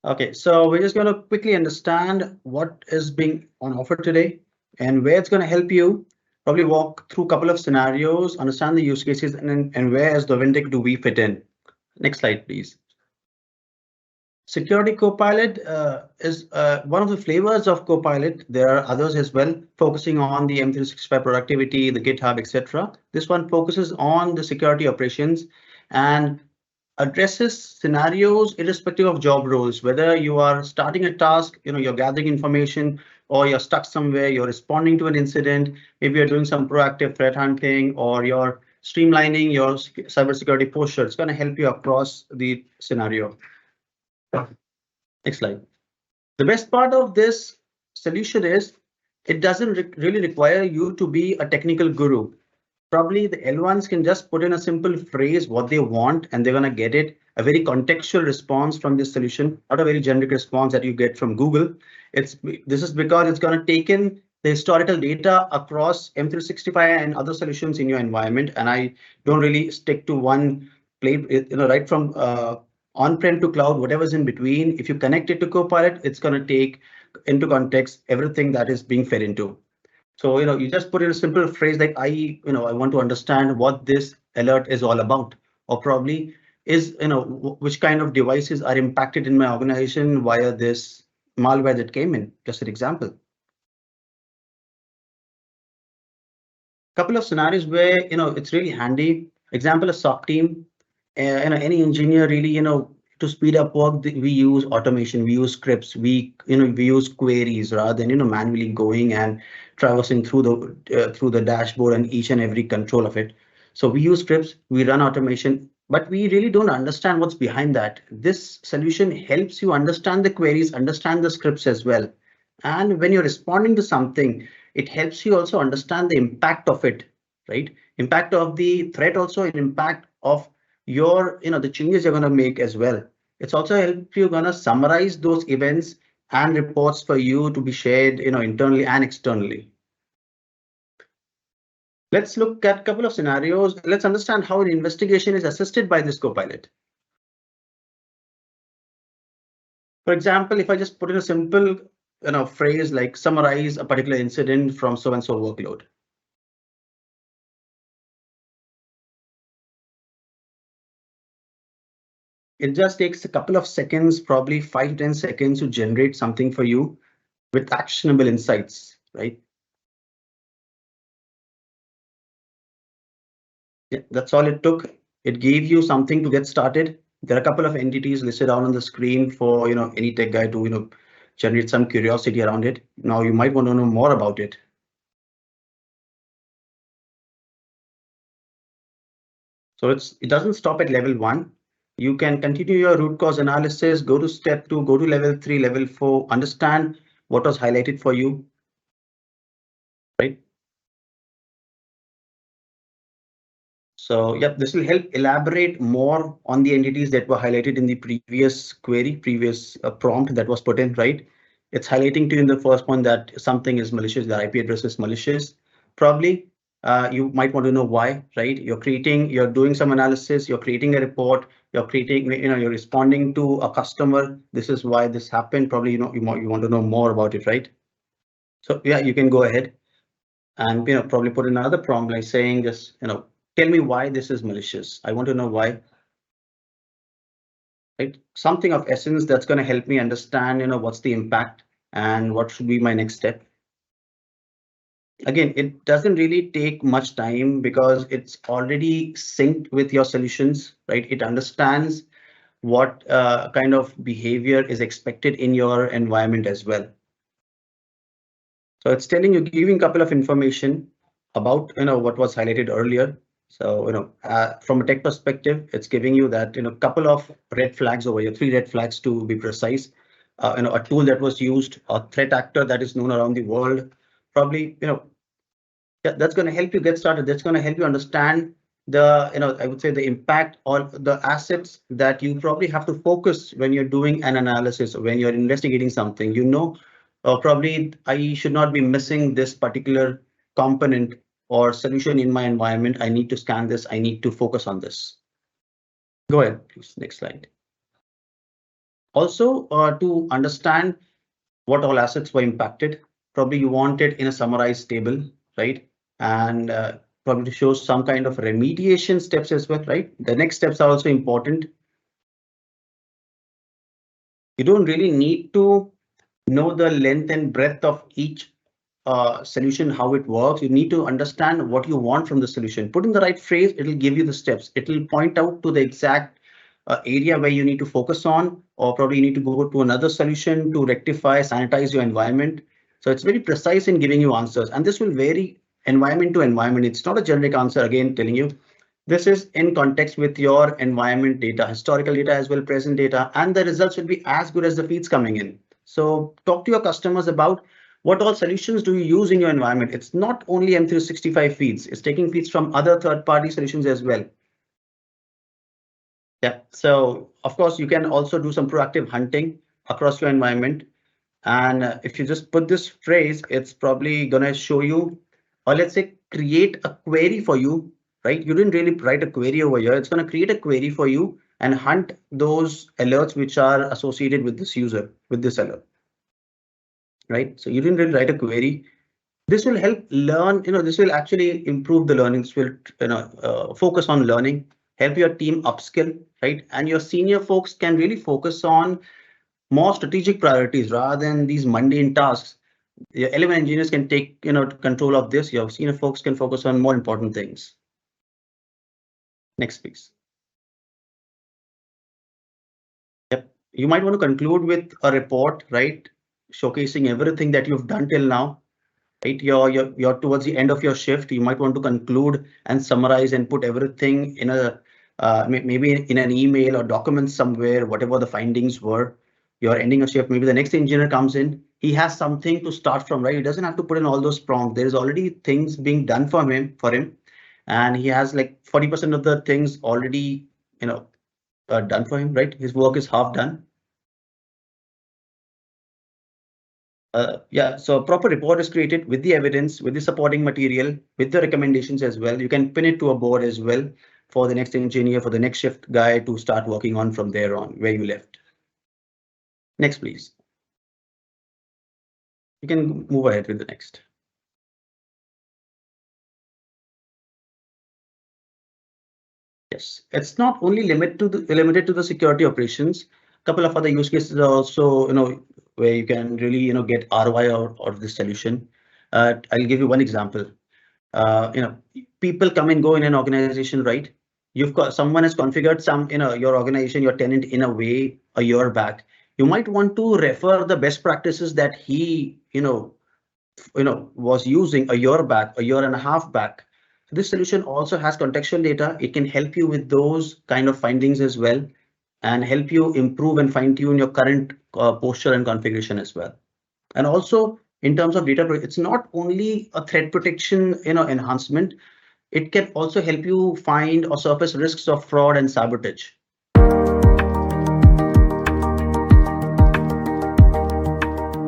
Okay, so we're just going to quickly understand what is being on offer today and where it's going to help you. Probably walk through a couple of scenarios, understand the use cases, and where as Noventiq do we fit in. Next slide, please. Security Copilot is one of the flavors of Copilot. There are others as well, focusing on the M365 productivity, the GitHub, etc. This one focuses on the security operations and addresses scenarios irrespective of job roles, whether you are starting a task, you're gathering information, or you're stuck somewhere, you're responding to an incident, maybe you're doing some proactive threat hunting, or you're streamlining your cybersecurity posture. It's going to help you across the scenario. Next slide. The best part of this solution is it doesn't really require you to be a technical guru. Probably the L1s can just put in a simple phrase what they want and they're going to get it, a very contextual response from this solution, not a very generic response that you get from Google. This is because it's going to take in the historical data across M365 and other solutions in your environment. And I don't really stick to one play, right from on-prem to cloud, whatever's in between. If you connect it to Copilot, it's going to take into context everything that is being fed into. So, you just put in a simple phrase like I want to understand what this alert is all about, or probably is, which kind of devices are impacted in my organization via this malware that came in. Just an example. Couple of scenarios where, it's really handy. Example, a SOC team, any engineer really, to speed up work, we use automation, we use scripts, we use queries rather than, manually going and traversing through the dashboard and each and every control of it. So we use scripts, we run automation, but we really don't understand what's behind that. This solution helps you understand the queries, understand the scripts as well. And when you're responding to something, it helps you also understand the impact of it, right? Impact of the threat, also an impact of your, the changes you're going to make as well. It's also help you going to summarize those events and reports for you to be shared, internally and externally. Let's look at a couple of scenarios. Let's understand how an investigation is assisted by this Copilot. For example, if I just put in a simple phrase like summarize a particular incident from so-and-so workload. It just takes a couple of seconds, probably 5-10 seconds to generate something for you with actionable insights, right? Yeah, that's all it took. It gave you something to get started. There are a couple of entities listed down on the screen for any tech guy to generate some curiosity around it. Now you might want to know more about it. So it doesn't stop at level 1. You can continue your root cause analysis, go to step 2, go to level 3, level 4, understand what was highlighted for you, right? So yeah, this will help elaborate more on the entities that were highlighted in the previous query, previous prompt that was put in, right? It's highlighting to you in the first one that something is malicious, the IP address is malicious. Probably you might want to know why, right? You're doing some analysis, you're creating a report, you're responding to a customer. This is why this happened. Probably, you want to know more about it, right? So yeah, you can go ahead and, probably put another prompt like saying just, tell me why this is malicious. I want to know why. Right? Something of essence that's going to help me understand, what's the impact and what should be my next step. Again, it doesn't really take much time because it's already synced with your solutions, right? It understands what kind of behavior is expected in your environment as well. So it's telling you, giving a couple of information about, what was highlighted earlier. So, from a tech perspective, it's giving you that, couple of red flags over here, 3 red flags to be precise. A tool that was used, a threat actor that is known around the world. Probably, yeah, that's going to help you get started. That's going to help you understand the, I would say the impact or the assets that you probably have to focus when you're doing an analysis or when you're investigating something. Probably I should not be missing this particular component or solution in my environment. I need to scan this. I need to focus on this. Go ahead, please. Next slide. Also, to understand what all assets were impacted, probably you want it in a summarized table, right? And probably to show some kind of remediation steps as well, right? The next steps are also important. You don't really need to know the length and breadth of each solution, how it works. You need to understand what you want from the solution. Put in the right phrase, it'll give you the steps. It'll point out to the exact area where you need to focus on, or probably you need to go to another solution to rectify, sanitize your environment. So it's very precise in giving you answers, and this will vary environment to environment. It's not a generic answer, again, telling you. This is in context with your environment data, historical data as well, present data, and the results will be as good as the feeds coming in. So talk to your customers about what all solutions do you use in your environment. It's not only M365 feeds, it's taking feeds from other third-party solutions as well. Yeah, so of course, you can also do some proactive hunting across your environment. And if you just put this phrase, it's probably going to show you, or let's say, create a query for you, right? You didn't really write a query over here. It's going to create a query for you and hunt those alerts which are associated with this user, with this alert, right? So you didn't really write a query. This will help learn, this will actually improve the learning. This will, focus on learning, help your team upskill, right? And your senior folks can really focus on more strategic priorities rather than these mundane tasks. Your element engineers can take, control of this. Your senior folks can focus on more important things. Next, please. Yep. You might want to conclude with a report, right? Showcasing everything that you've done till now. Right, you're towards the end of your shift. You might want to conclude and summarize and put everything in a maybe in an email or document somewhere, whatever the findings were. You're ending a shift. Maybe the next engineer comes in. He has something to start from, right? He doesn't have to put in all those prompts. There's already things being done for him, and he has like 40% of the things already, done for him, right? His work is half done. Yeah, so a proper report is created with the evidence, with the supporting material, with the recommendations as well. You can pin it to a board as well for the next engineer, for the next shift guy to start working on from there on where you left. Next, please. You can move ahead with the next. Yes, it's not only limited to the security operations. A couple of other use cases are also, where you can really, get ROI out of this solution. I'll give you one example. People come and go in an organization, right? You've got someone has configured your organization, your tenant in a way a year back. You might want to refer the best practices that he, was using a year back, a year and a half back. This solution also has contextual data. It can help you with those kind of findings as well, and help you improve and fine tune your current posture and configuration as well. And also in terms of data, it's not only a threat protection, enhancement. It can also help you find or surface risks of fraud and sabotage.